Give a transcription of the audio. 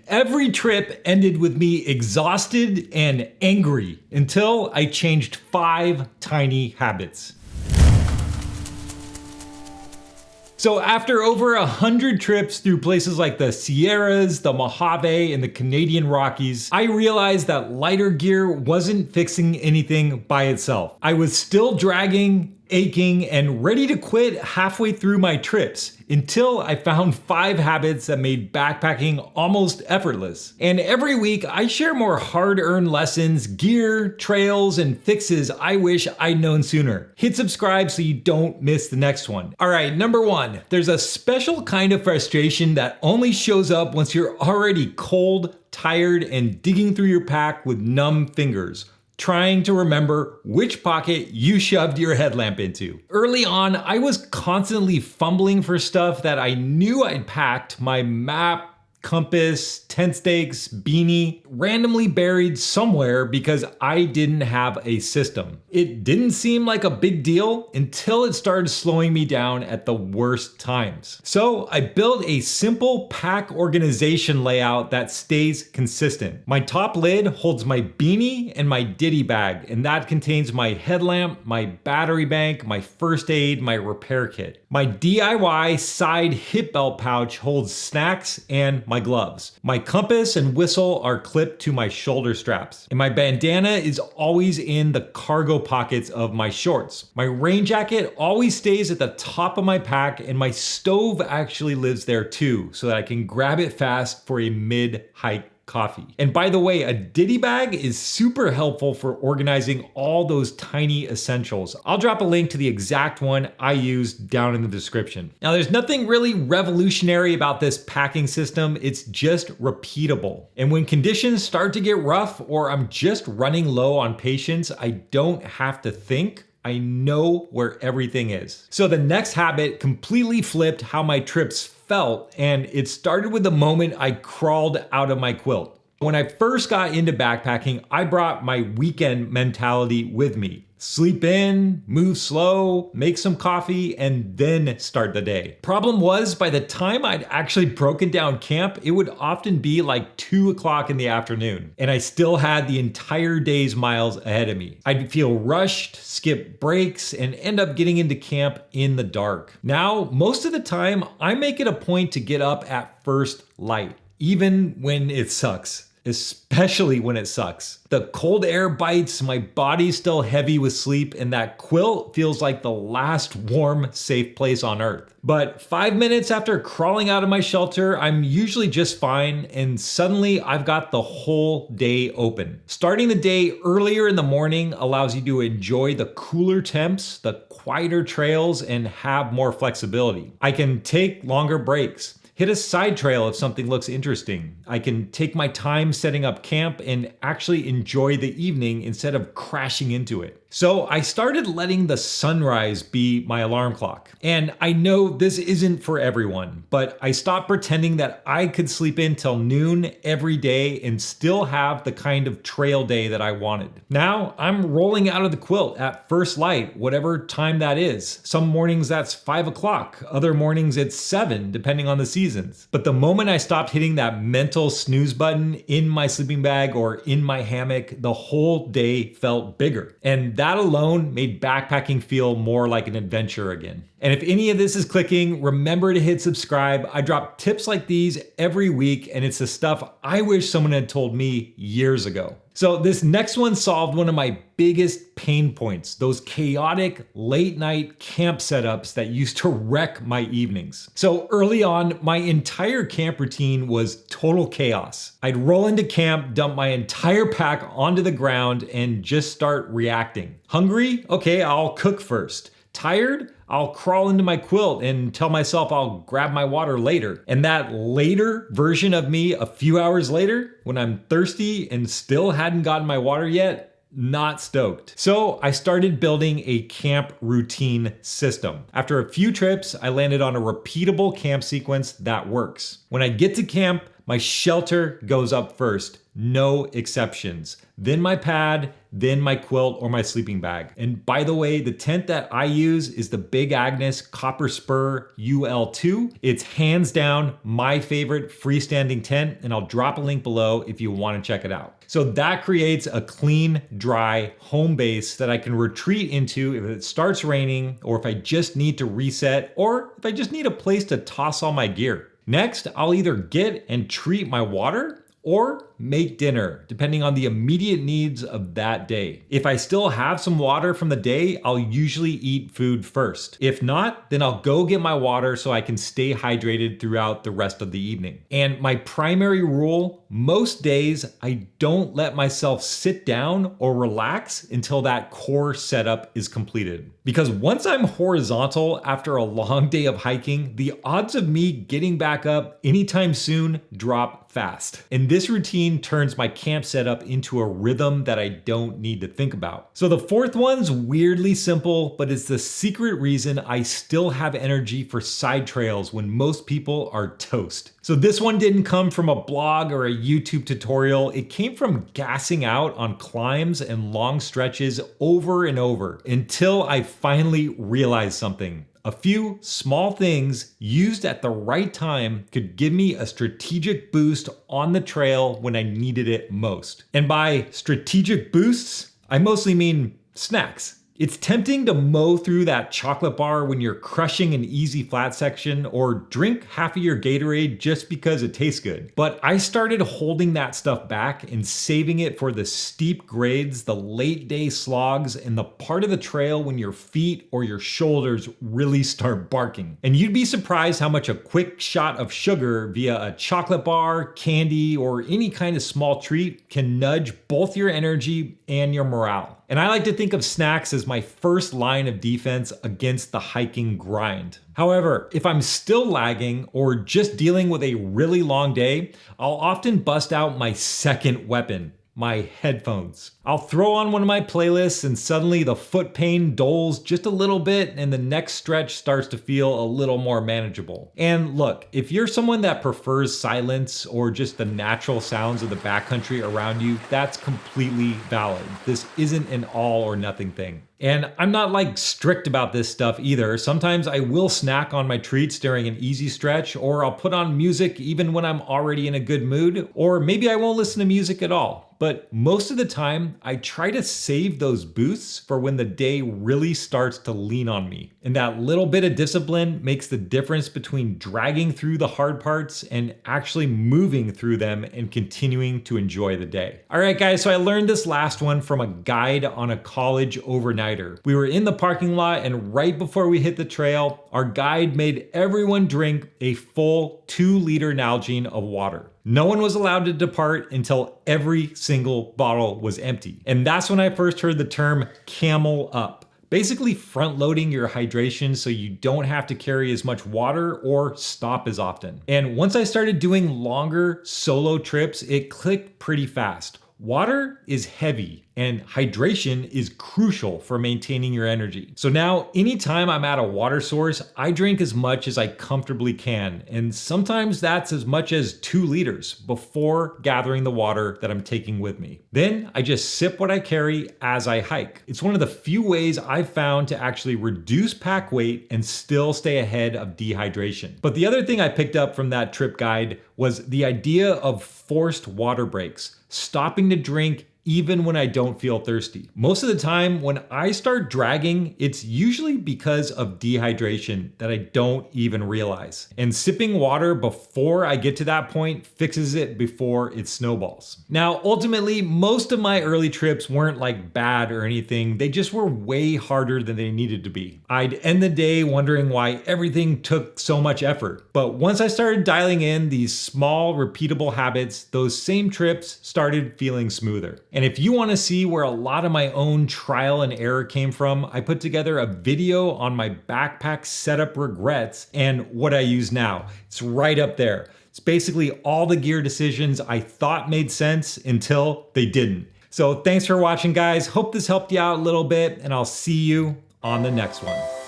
Every trip ended with me exhausted and angry until I changed 5 tiny habits. So after over 100 trips through places like the Sierras, the Mojave, and the Canadian Rockies, I realized that lighter gear wasn't fixing anything by itself. I was still dragging, aching, and ready to quit halfway through my trips until I found 5 habits that made backpacking almost effortless. And every week I share more hard-earned lessons, gear, trails, and fixes I wish I'd known sooner. Hit subscribe so you don't miss the next one. All right, number 1, there's a special kind of frustration that only shows up once you're already cold, tired, and digging through your pack with numb fingers, trying to remember which pocket you shoved your headlamp into. Early on, I was constantly fumbling for stuff that I knew I'd packed: my map, compass, tent stakes, beanie, randomly buried somewhere because I didn't have a system. It didn't seem like a big deal until it started slowing me down at the worst times. So I built a simple pack organization layout that stays consistent. My top lid holds my beanie and my ditty bag, and that contains my headlamp, my battery bank, my first aid, my repair kit. My DIY side hip belt pouch holds snacks and my gloves. My compass and whistle are clipped to my shoulder straps, and my bandana is always in the cargo pockets of my shorts. My rain jacket always stays at the top of my pack, and my stove actually lives there too, so that I can grab it fast for a mid-hike coffee. And by the way, a ditty bag is super helpful for organizing all those tiny essentials. I'll drop a link to the exact one I used down in the description. Now, there's nothing really revolutionary about this packing system. It's just repeatable. And when conditions start to get rough or I'm just running low on patience, I don't have to think. I know where everything is. So the next habit completely flipped how my trips felt, and it started with the moment I crawled out of my quilt. When I first got into backpacking, I brought my weekend mentality with me. Sleep in, move slow, make some coffee, and then start the day. Problem was, by the time I'd actually broken down camp, it would often be like 2 o'clock in the afternoon, and I still had the entire day's miles ahead of me. I'd feel rushed, skip breaks, and end up getting into camp in the dark. Now, most of the time, I make it a point to get up at first light, even when it sucks. Especially when it sucks. The cold air bites, my body's still heavy with sleep, and that quilt feels like the last warm, safe place on earth. But 5 minutes after crawling out of my shelter, I'm usually just fine, and suddenly I've got the whole day open. Starting the day earlier in the morning allows you to enjoy the cooler temps, the quieter trails, and have more flexibility. I can take longer breaks. Hit a side trail if something looks interesting. I can take my time setting up camp and actually enjoy the evening instead of crashing into it. So I started letting the sunrise be my alarm clock. And I know this isn't for everyone, but I stopped pretending that I could sleep in till noon every day and still have the kind of trail day that I wanted. Now I'm rolling out of the quilt at first light, whatever time that is. Some mornings that's 5 o'clock, other mornings it's 7, depending on the seasons. But the moment I stopped hitting that mental snooze button in my sleeping bag or in my hammock, the whole day felt bigger. And that alone made backpacking feel more like an adventure again. And if any of this is clicking, remember to hit subscribe. I drop tips like these every week, and it's the stuff I wish someone had told me years ago. So this next one solved one of my biggest pain points, those chaotic late night camp setups that used to wreck my evenings. So early on, my entire camp routine was total chaos. I'd roll into camp, dump my entire pack onto the ground, and just start reacting. Hungry? Okay, I'll cook first. Tired? I'll crawl into my quilt and tell myself I'll grab my water later. And that later version of me a few hours later, when I'm thirsty and still hadn't gotten my water yet, not stoked. So I started building a camp routine system. After a few trips, I landed on a repeatable camp sequence that works. When I get to camp, my shelter goes up first, no exceptions. Then my pad, then my quilt or my sleeping bag. And by the way, the tent that I use is the Big Agnes Copper Spur UL2. It's hands down my favorite freestanding tent, and I'll drop a link below if you want to check it out. So that creates a clean, dry home base that I can retreat into if it starts raining, or if I just need to reset, or if I just need a place to toss all my gear. Next, I'll either get and treat my water or make dinner, depending on the immediate needs of that day. If I still have some water from the day, I'll usually eat food first. If not, then I'll go get my water so I can stay hydrated throughout the rest of the evening. And my primary rule, most days, I don't let myself sit down or relax until that core setup is completed. Because once I'm horizontal after a long day of hiking, the odds of me getting back up anytime soon drop fast. And this routine turns my camp setup into a rhythm that I don't need to think about. So the fourth one's weirdly simple, but it's the secret reason I still have energy for side trails when most people are toast. So this one didn't come from a blog or a YouTube tutorial. It came from gassing out on climbs and long stretches over and over until I finally realized something. A few small things used at the right time could give me a strategic boost on the trail when I needed it most. And by strategic boosts, I mostly mean snacks. It's tempting to mow through that chocolate bar when you're crushing an easy flat section, or drink half of your Gatorade just because it tastes good. But I started holding that stuff back and saving it for the steep grades, the late day slogs, and the part of the trail when your feet or your shoulders really start barking. And you'd be surprised how much a quick shot of sugar via a chocolate bar, candy, or any kind of small treat can nudge both your energy and your morale. And I like to think of snacks as my first line of defense against the hiking grind. However, if I'm still lagging or just dealing with a really long day, I'll often bust out my second weapon, my headphones. I'll throw on one of my playlists and suddenly the foot pain dulls just a little bit and the next stretch starts to feel a little more manageable. And look, if you're someone that prefers silence or just the natural sounds of the backcountry around you, that's completely valid. This isn't an all or nothing thing. And I'm not like strict about this stuff either. Sometimes I will snack on my treats during an easy stretch, or I'll put on music even when I'm already in a good mood, or maybe I won't listen to music at all. But most of the time, I try to save those boosts for when the day really starts to lean on me. And that little bit of discipline makes the difference between dragging through the hard parts and actually moving through them and continuing to enjoy the day. All right, guys, so I learned this last one from a guide on a college overnighter. We were in the parking lot, and right before we hit the trail, our guide made everyone drink a full 2-liter Nalgene of water. No one was allowed to depart until every single bottle was empty. And that's when I first heard the term camel up. Basically front loading your hydration so you don't have to carry as much water or stop as often. And once I started doing longer solo trips, it clicked pretty fast. Water is heavy and hydration is crucial for maintaining your energy. So now anytime I'm at a water source, I drink as much as I comfortably can. And sometimes that's as much as 2 liters before gathering the water that I'm taking with me. Then I just sip what I carry as I hike. It's one of the few ways I've found to actually reduce pack weight and still stay ahead of dehydration. But the other thing I picked up from that trip guide was the idea of forced water breaks, stopping to drink even when I don't feel thirsty. Most of the time when I start dragging, it's usually because of dehydration that I don't even realize. And sipping water before I get to that point fixes it before it snowballs. Now, ultimately, most of my early trips weren't like bad or anything. They just were way harder than they needed to be. I'd end the day wondering why everything took so much effort. But once I started dialing in these small, repeatable habits, those same trips started feeling smoother. And if you want to see where a lot of my own trial and error came from, I put together a video on my backpack setup regrets and what I use now. It's right up there. It's basically all the gear decisions I thought made sense until they didn't. So thanks for watching, guys. Hope this helped you out a little bit, and I'll see you on the next one.